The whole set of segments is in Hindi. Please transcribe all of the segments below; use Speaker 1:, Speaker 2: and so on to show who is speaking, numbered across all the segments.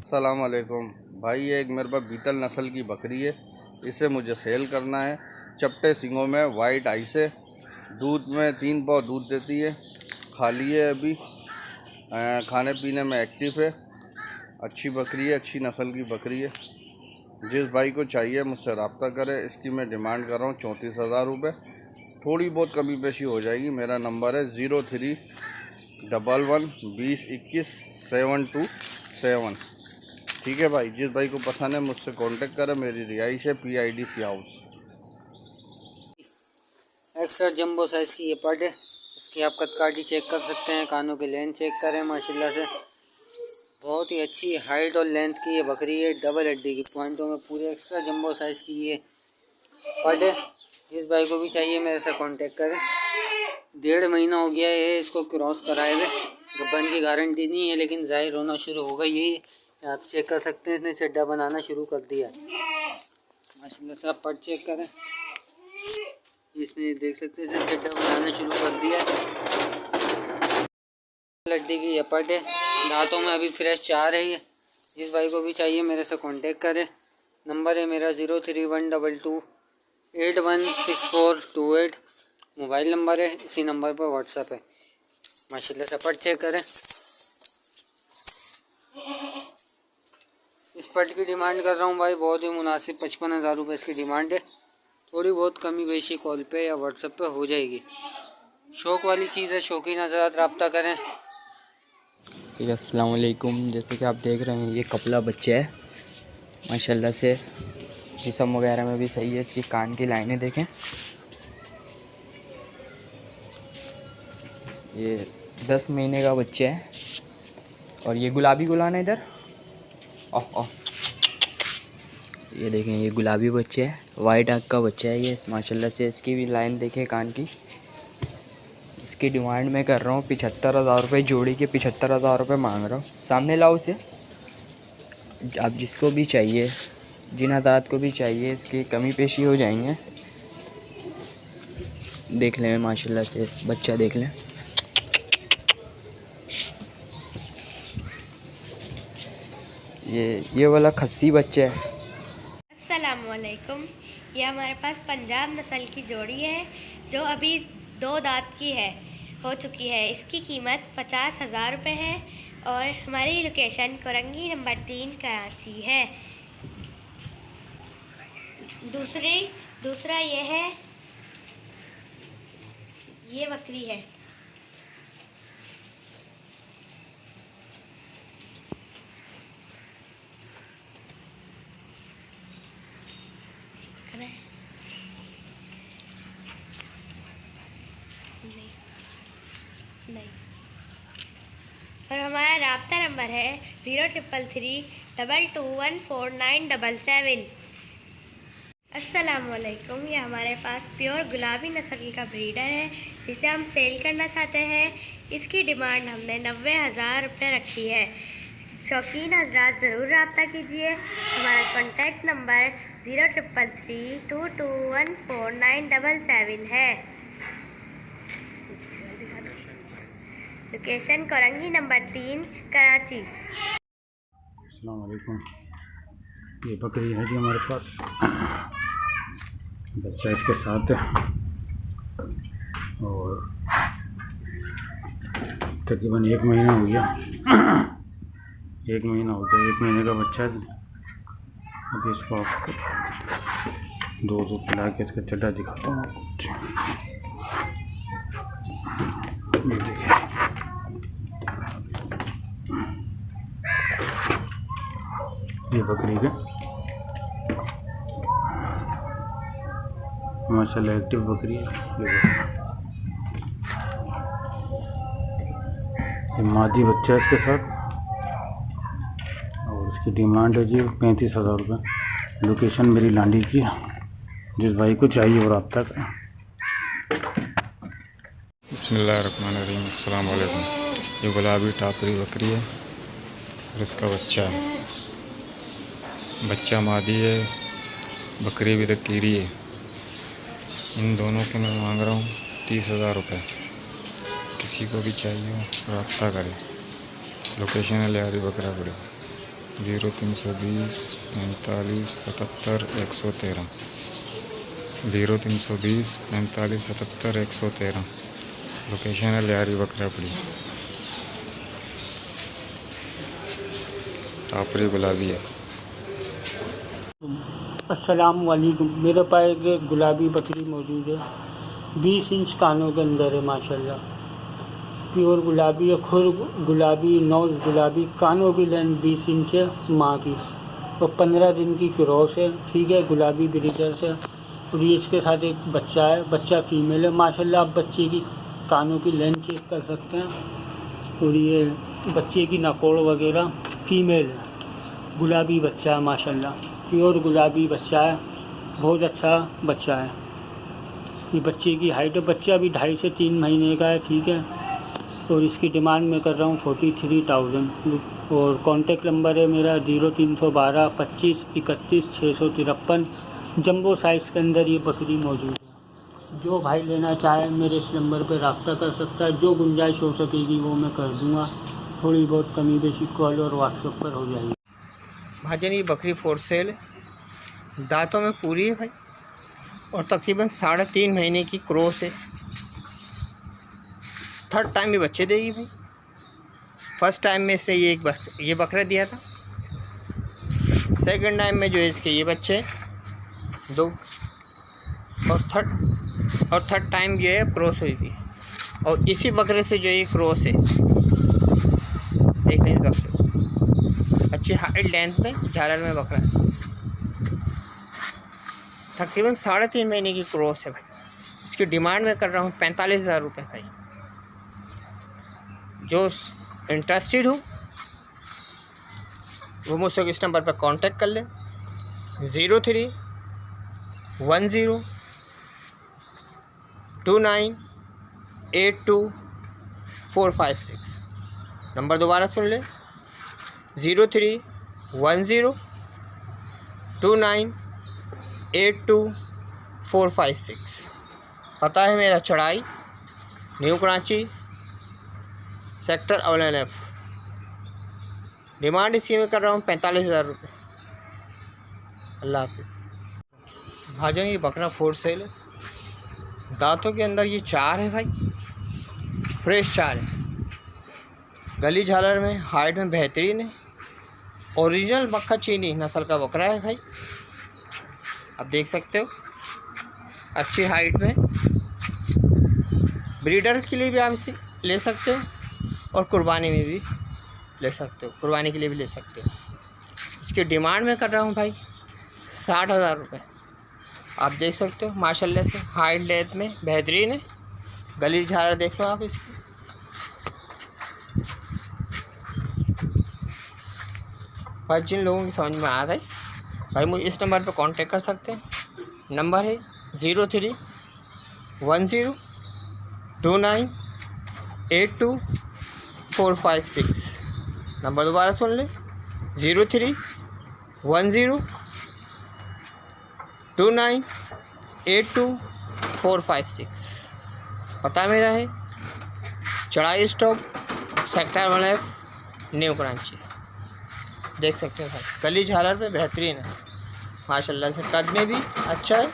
Speaker 1: अस्सलाम वालेकुम भाई। ये एक मेरे पास बीतल नस्ल की बकरी है, इसे मुझे सेल करना है। चपटे सींगों में, वाइट आई से, दूध में 3 पाव दूध देती है, खाली है अभी, खाने पीने में एक्टिव है। अच्छी बकरी है, अच्छी नस्ल की बकरी है। जिस भाई को चाहिए मुझसे रब्ता करे। इसकी मैं डिमांड कर रहा हूँ 34,000 रुपये। थोड़ी बहुत कमी पेशी हो जाएगी। मेरा नंबर है 03112021 727। ठीक है भाई, जिस भाई को पसंद है मुझसे कांटेक्ट करें। मेरी रिहाइश है PIDC house.
Speaker 2: Extra jumbo size की ये पट है। इसकी आप कदकाठी चेक कर सकते हैं, कानों की लेंथ चेक करें। माशाल्लाह से बहुत ही अच्छी हाइट और लेंथ की ये बकरी है। डबल हड्डी की पॉइंटों में पूरे एक्स्ट्रा जंबो साइज़ की ये पट है। जिस भाई को भी चाहिए मेरे से कांटेक्ट करें। 1.5 महीना हो गया है इसको क्रॉस कराए हुए। गब्बन की गारंटी नहीं है, लेकिन ज़ाहिर होना शुरू हो गई है। आप चेक कर सकते हैं, इसने चड्डा बनाना शुरू कर दिया है। माशाल्लाह से आप पट चेक करें, इसने देख सकते हैं इसने चड्डा बनाना शुरू कर दिया है। लड्डी की ये पट है, दांतों में अभी फ्रेश चार है ये। जिस भाई को भी चाहिए मेरे से कांटेक्ट करें। नंबर है मेरा 0312281642 मोबाइल नंबर है। इसी नंबर पर व्हाट्सअप है। माशाल्लाह से पट चेक करें। इस पट की डिमांड कर रहा हूँ भाई बहुत ही मुनासिब, 55,000 रुपये इसकी डिमांड है। थोड़ी बहुत कमी बेशी कॉल पे या व्हाट्सएप पे हो जाएगी। शौक़ वाली चीज़ है, शौकीन हज़रात रब्ता करें।
Speaker 3: अस्सलाम वालेकुम। जैसे कि आप देख रहे हैं ये कपला बच्चा है। माशाल्लाह से जिस्म वगैरह में भी सही है। इसकी कान की लाइनें देखें। ये 10 महीने का बच्चा है। और ये गुलाबी गुलान है इधर। ओह ये देखें, ये गुलाबी बच्चा है, वाइट आँख का बच्चा है ये। माशाल्लाह से इसकी भी लाइन देखें कान की। इसकी डिमांड मैं कर रहा हूँ 75,000 रुपये जोड़ी के। 75,000 रुपये मांग रहा हूँ। सामने लाओ उसे। आप जिसको भी चाहिए, जिन हज़रात को भी चाहिए, इसकी कमी पेशी हो जाएंगे। देख लें माशाल्लाह से बच्चा देख लें। ये वाला खस्सी बच्चा है।
Speaker 4: अस्सलामुअलैकुम। ये हमारे पास पंजाब नस्ल की जोड़ी है जो अभी 2 दांत की हो चुकी है। इसकी कीमत 50,000 रुपये है और हमारी लोकेशन कोरंगी नंबर 3 कराची है। दूसरा ये है, ये बकरी है। नहीं। और हमारा राब्ता नंबर है 033322214977। अस्सलामुअलैकुम। ये हमारे पास प्योर गुलाबी नस्ल का ब्रीडर है जिसे हम सेल करना चाहते हैं। इसकी डिमांड हमने 90,000 रुपये रखी है। शौकीन हजरात ज़रूर रब्ता कीजिए। हमारा कॉन्टैक्ट नंबर 033322214977 है। Location Korangi number 3 Karachi.
Speaker 5: अस्सलाम वालेकुम। ये बकरी है जी हमारे पास, बच्चा इसके साथ है और तकरीबन 1 महीना हो गया। 1 महीना हो गया, 1 महीने का बच्चा है। अभी इसको आपको दूध पिला के इसका चड्डा दिखाता हूँ। ये देखिए, ये बकरी के माशाल्लाह एक्टिव बकरी है। ये मादी बच्चा है इसके साथ और इसकी डिमांड है जी 35,000 रुपये। लोकेशन मेरी लांडी की है। जिस भाई को चाहिए वो रब्ता करें।
Speaker 6: बिस्मिल्लाहिर्रहमानिर्रहीम। अस्सलाम वालेकुम। ये गुलाबी टापरी बकरी है और इसका बच्चा है। बच्चा मादी है, बकरी भी तक कीरी है। इन दोनों के मैं मांग रहा हूँ 30,000 रुपये। किसी को भी चाहिए हो रब्ता करें। लोकेशन है लिहारी बकरापुरी। 0320 45 77 113 0320 45 77 113। लोकेशन है लियारी बकरापुरी। टापरी गुलाबी है।
Speaker 7: अस्सलाम वालेकुम। मेरे पास एक गुलाबी बकरी मौजूद है, 20 इंच कानों के अंदर है माशाल्लाह। प्योर गुलाबी है, खुर गुलाबी, नोज़ गुलाबी, कानों की लेंथ 20 इंच है माँ की, और 15 दिन की क्रॉस है। ठीक है, गुलाबी ब्रीडर से। और ये इसके साथ एक बच्चा है, बच्चा फीमेल है माशाल्लाह। आप बच्चे की कानों की लेंथ चेक कर सकते हैं। और ये बच्चे की नकोड़ वगैरह फीमेल है, गुलाबी बच्चा है माशाल्लाह। प्योर गुलाबी बच्चा है, बहुत अच्छा बच्चा है। ये बच्चे की हाइट है, बच्चा भी 2.5 से 3 महीने का है। ठीक है, और इसकी डिमांड मैं कर रहा हूँ 43,000। और कॉन्टेक्ट नंबर है मेरा 0312 25 31 653। जंबो साइज़ के अंदर ये बकरी मौजूद है। जो भाई लेना चाहे मेरे इस नंबर पर रब्ता कर सकता है। जो गुंजाइश हो सकेगी वो मैं कर दूँगा। थोड़ी बहुत कमी बेशी कॉल और व्हाट्सएप पर हो जाएगी।
Speaker 8: भाईजान ये बकरी फॉर सेल है, दांतों में पूरी है भाई, और तकरीबन 3.5 महीने की क्रॉस है। 3rd टाइम भी बच्चे देगी भाई। फर्स्ट टाइम में इसने ये बकरा दिया था। 2nd टाइम में जो है इसके ये बच्चे 2, और थर्ड टाइम जो है क्रॉस हुई थी। और इसी बकरे से जो ये क्रॉस है, देख लें इस बकरे को, अच्छी हाइट लेंथ में झालर में बकरा है। तकरीबन 3.5 महीने की क्रॉस है भाई। इसकी डिमांड मैं कर रहा हूँ 45,000 रुपये भाई। जो इंटरेस्टेड हो वो मुझसे इस नंबर पर कांटेक्ट कर ले। 0310 29 82 456। नंबर दोबारा सुन ले, 0310 29 82 456। पता है मेरा चढ़ाई, न्यू कराची, सेक्टर अवल। डिमांड इसी में कर रहा हूँ 45,000 रुपये। अल्लाह हाफिज़। भाईजान ये बकरा फॉर सेल है, दांतों के अंदर ये 4 है भाई, फ्रेश 4 है। गली झालर में, हाइट में बेहतरीन है। ओरिजिनल मक्खा चीनी नस्ल का बकरा है भाई। आप देख सकते हो अच्छी हाइट में। ब्रीडर के लिए भी आप इसे ले सकते हो, और कुर्बानी में भी ले सकते हो, कुर्बानी के लिए भी ले सकते हो। इसकी डिमांड में कर रहा हूँ भाई 60,000 रुपये। आप देख सकते हो माशाल्लाह से हाइट लेंथ में बेहतरीन है। गली झालर देख लो आप इसकी। भाई जिन लोगों की समझ में आ गई भाई मुझे इस नंबर पर कांटेक्ट कर सकते हैं। नंबर है 0310 29 82 456। नंबर दोबारा सुन ले, 0310 29 82 456। पता मेरा है चढ़ाई stop, sector 1F, new Karachi. देख सकते हो भाई गली झालर पे बेहतरीन है माशाल्लाह से। कद में भी अच्छा है,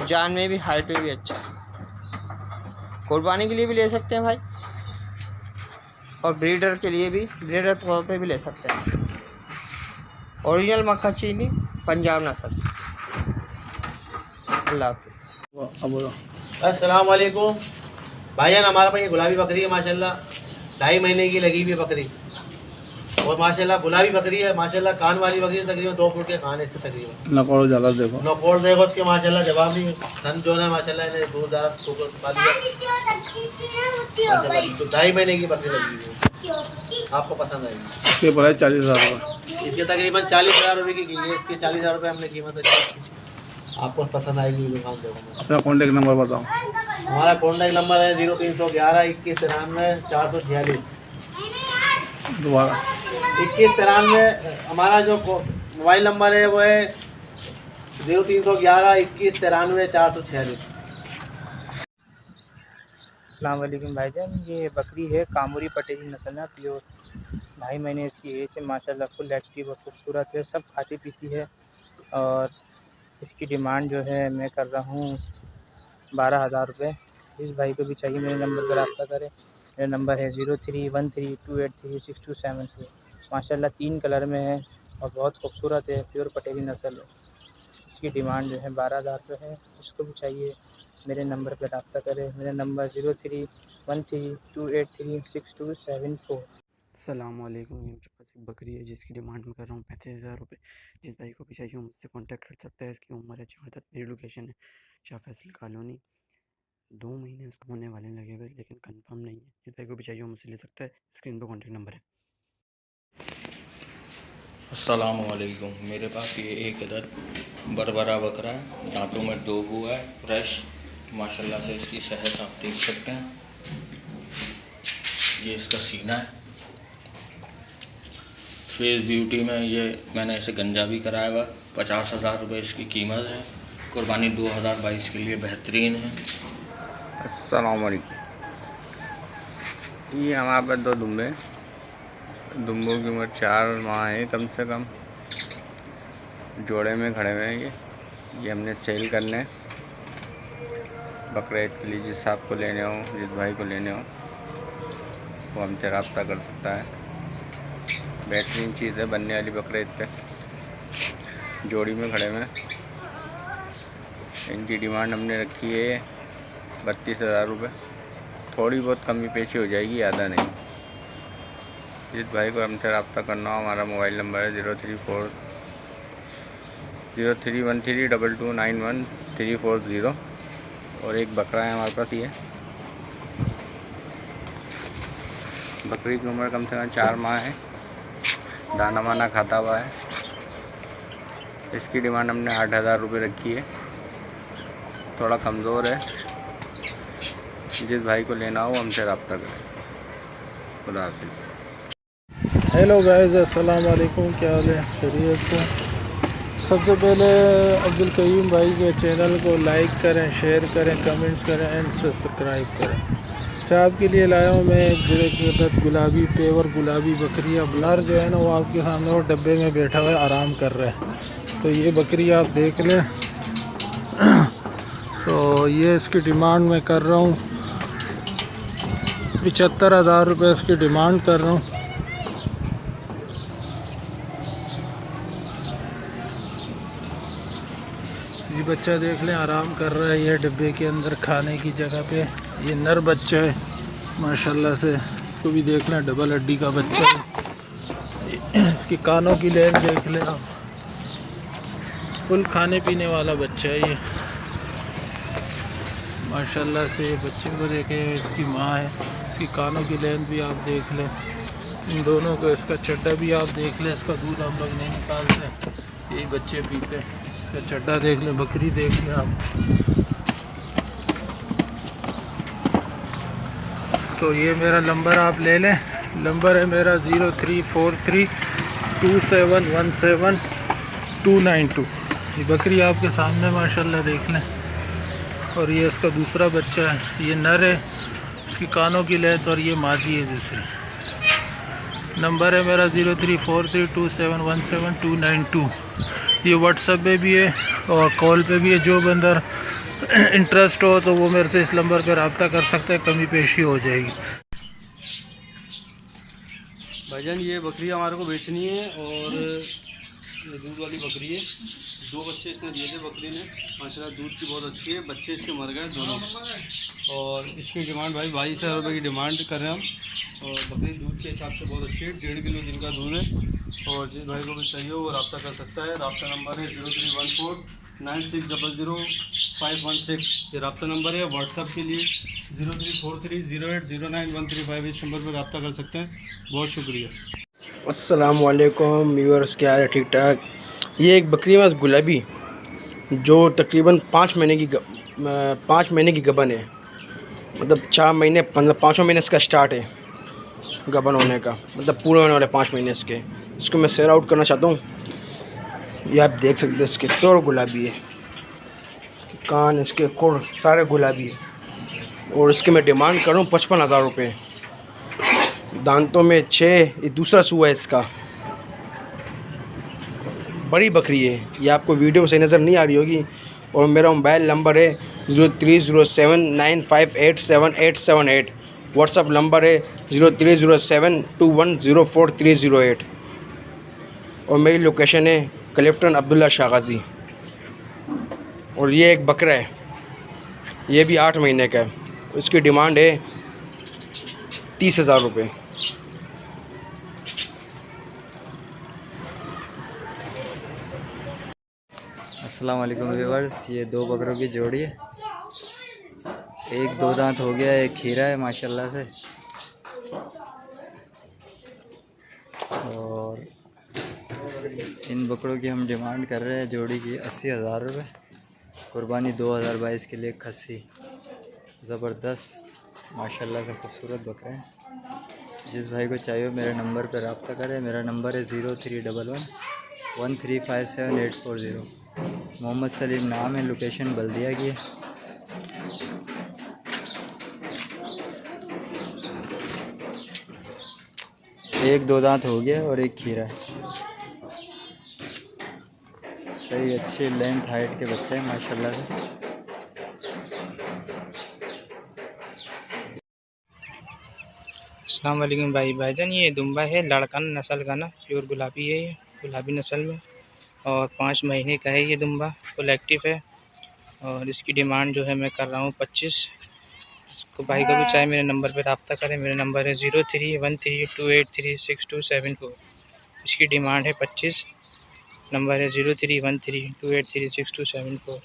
Speaker 8: जान में भी, हाइट में भी अच्छा है। कुर्बानी के लिए भी ले सकते हैं भाई, और ब्रीडर के लिए भी, ब्रीडर तौर पे भी ले सकते हैं। ओरिजिनल मक्खा चीनी पंजाब नस्ल। अल्लाह हाफिज़।
Speaker 9: अस्सलाम वालेकुम भाईजान। हमारे पास ये गुलाबी बकरी है माशाल्लाह, 2.5 महीने की लगी हुई बकरी, और माशाल्लाह गुलाबी बकरी है माशाल्लाह। कान वाली बकरी, तकरीबन 2 फुट के कान है इसके तकरीबन।
Speaker 5: नकोड़ ज़्यादा देखो,
Speaker 9: नकोड़ देखो उसके माशाल्लाह, जवाब नहीं। सन जो है माशाल्लाह इन्हें दूर ज़्यादा तो 2.5 महीने की बकरी लगी हुई है। आपको पसंद आएगी।
Speaker 5: इसके प्राइस 40,000 रुपये।
Speaker 9: इसके तकरीबन 40,000 रुपये की है। इसके 40,000 रुपये हमने कीमत रखी। आपको पसंद आएगी दुकान देखो।
Speaker 5: अपना कॉन्टेक्ट नंबर बताओ।
Speaker 9: हमारा कॉन्टैक्ट नंबर है 0311 21 93 446।
Speaker 5: दोबारा
Speaker 9: 21 93। हमारा जो मोबाइल नंबर है वो है 0311 21 93 446।
Speaker 10: अस्सलाम वालेकुम भाईजान। ये बकरी है कामोरी पटेली नस्ल है, प्योर 2.5 महीने इसकी एज है। माशाल्लाह फुल एक्टिव और खूबसूरत है, सब खाती पीती है। और इसकी डिमांड जो है मैं कर रहा हूँ 12,000 रुपये। इस भाई को भी चाहिए मेरे नंबर पर रब्ता करें। मेरा नंबर है 0313283627। माशाल्लाह 3 कलर में है और बहुत खूबसूरत है, प्योर पटेली नस्ल है। इसकी डिमांड जो है 12,000 रुपये है। इसको भी चाहिए मेरे नंबर पर रब्ता करें। मेरा नंबर 0313283627।
Speaker 3: अस्सलामुअलैकुम। ये मेरे पास एक बकरी है जिसकी डिमांड मैं कर रहा हूँ 35,000 रुपये। जिस भाई को भी चाहिए वो मुझसे कॉन्टैक्ट कर सकता है। इसकी उम्र है 4 दांत। मेरी लोकेशन है शाह फैसल कॉलोनी। 2 महीने उसको होने वाले लगे हुए, लेकिन कंफर्म नहीं है। जिस भाई को भी चाहिए वो मुझसे ले सकता है। स्क्रीन पर कॉन्टैक्ट नंबर है।
Speaker 11: अस्सलामुअलैकुम। मेरे पास ये एक अदद बरबरा बकरा है, दांतों में 2 हुआ है, फ्रेश माशाल्लाह से इसकी सेहत आप देख सकते हैं। ये इसका सीना है। फेस ब्यूटी में ये मैंने इसे गंजा भी कराया हुआ। 50,000 रुपये इसकी कीमत है। कुर्बानी 2022 के लिए बेहतरीन है।
Speaker 1: अस्सलाम वालेकुम। ये हमारे पास 2 दुम्बे, दुम्बों की उम्र 4 माह है कम से कम। जोड़े में खड़े हुए हैं। ये हमने सेल करने बकरा ईद के लिए। जिस आपको लेने हो, जिस भाई को लेने हो वो हमसे रब्ता कर सकता है। बेहतरीन चीज़ है, बनने वाली बकरा ईद पे जोड़ी में खड़े हुए हैं। इनकी डिमांड हमने रखी है 32,000 रुपये। थोड़ी बहुत कमी पेशी हो जाएगी, ज़्यादा नहीं। जिस भाई को हमसे रब्ता करना हो, हमारा मोबाइल नंबर है 03132291 और एक बकरा है हमारे पास। ये बकरी की उम्र कम से कम 4 माह है। दाना वाना खाता हुआ है। इसकी डिमांड हमने 8,000 रुपये रखी है। थोड़ा कमज़ोर है। जिस भाई को लेना हो हमसे रब्ता करें। खुदा हाफिज़।
Speaker 12: हेलो गाइस, अस्सलाम वालेकुम। क्या हाल है? खैरियत से? सबसे पहले अब्दुल करीम भाई के चैनल को लाइक करें, शेयर करें, कमेंट्स करें एंड सब्सक्राइब करें। अच्छा, आपके लिए लाया हूँ मैं एक बड़े गुलाबी पेवर गुलाबी बकरी। अब ब्लर जो है ना वो आपके सामने वो डब्बे में बैठा हुआ है, आराम कर रहा है। तो ये बकरी आप देख लें। तो ये इसकी डिमांड मैं कर रहा हूँ 75,000 रुपये इसकी डिमांड कर रहा हूँ। ये बच्चा देख लें, आराम कर रहा है। ये डिब्बे के अंदर खाने की जगह पे। ये नर बच्चा है माशाल्लाह से। इसको भी देख लें, डबल हड्डी का बच्चा है। इसकी कानों की लेन देख लें आप। फुल खाने पीने वाला बच्चा है ये माशाल्लाह से। बच्चे को देखें, इसकी माँ है। इसकी कानों की लेन भी आप देख लें। इन दोनों को, इसका चड्डा भी आप देख लें। इसका दूध हम लोग नहीं निकालते, यही बच्चे पीते हैं। इसका चड्डा देख लें, बकरी देख लें आप। तो ये मेरा नंबर आप ले लें। नंबर है मेरा 034327179292। ये बकरी आपके सामने माशाल्लाह देख लें। और ये इसका दूसरा बच्चा है। ये नर है, इसकी कानों की लेत, और ये मादी है दूसरी। नंबर है मेरा 034327179292। ये व्हाट्सएप पे भी है और कॉल पे भी है। जो बंदा इंटरेस्ट हो तो वो मेरे से इस नंबर पर रब्ता कर सकता है, कमी पेशी हो जाएगी।
Speaker 1: भाईजान ये बकरी हमारे को बेचनी है और ये दूध वाली बकरी है। 2 बच्चे इसने दिए थे बकरी ने, माशाल्लाह दूध की बहुत अच्छी है। बच्चे इसके मर गए दोनों। और इसकी डिमांड भाई 22,000 रुपये की डिमांड कर रहे हैं हम। और बकरी दूध के हिसाब से बहुत अच्छी है। 1.5 किलो दिन का दूध है। और जिस भाई को भी चाहिए वो रब्ता कर सकता है। रब्ता नंबर है 031496000516। ये रब्ता नंबर है। व्हाट्सएप के लिए 0343080913 इस नंबर पर रब्ता कर सकते हैं। बहुत शुक्रिया।
Speaker 13: अस्सलामुअलैकुम व्यूअर्स, क्या है? ठीक ठाक। ये एक बकरी है गुलाबी, जो तकरीबन 5 महीने की गबन है। मतलब 4 महीने, मतलब 5वां महीने इसका स्टार्ट है गबन होने का। मतलब पूरे होने वाले 5 महीने इसके। इसको मैं सेल आउट करना चाहता हूँ। ये आप देख सकते हैं, इसके प्योर गुलाबी है। इसके कान, इसके कोड़ सारे गुलाबी है। और इसकी मैं डिमांड कर रहा हूँ 55,000 रुपये। दांतों में 6, ये दूसरा सूआ है इसका। बड़ी बकरी है, ये आपको वीडियो में सही नज़र नहीं आ रही होगी। और मेरा मोबाइल नंबर है 030795877878। व्हाट्सअप नंबर है 0307210438। और मेरी लोकेशन है क्लिफ्टन अब्दुल्ला शाह गाज़ी। और ये एक बकरा है, ये भी 8 महीने का है। इसकी डिमांड है 30,000 रुपये।
Speaker 3: अस्सलाम वालेकुम व्यूअर्स, ये 2 बकरों की जोड़ी है। एक 2 दांत हो गया, एक खीरा है माशाल्लाह से। और इन बकरों की हम डिमांड कर रहे हैं जोड़ी की 80,000 रुपये। कुर्बानी 2022 के लिए खस्सी ज़बरदस्त माशाल्लाह से खूबसूरत बकरे हैं। जिस भाई को चाहिए मेरे नंबर पर रब्ता करें। मेरा नंबर है 03111357 मोहम्मद सलीम नाम है, लोकेशन बल्दिया की है। एक 2 दांत हो गया और एक खीरा है। सही अच्छे लेंथ हाइट के बच्चे हैं माशाल्लाह से।
Speaker 10: अस्सलाम वालेकुम भाईजान, ये दुम्बा है लड़कन नस्ल का ना, प्योर गुलाबी है, ये गुलाबी नस्ल में। और 5 महीने का है ये दुम्बा, फुल एक्टिव है। और इसकी डिमांड जो है मैं कर रहा हूँ 25। इसको भाई को भी चाहे मेरे नंबर पर रब्ता करें। मेरा नंबर है 0313283627 इसकी डिमांड है 25। नंबर है 0313283627।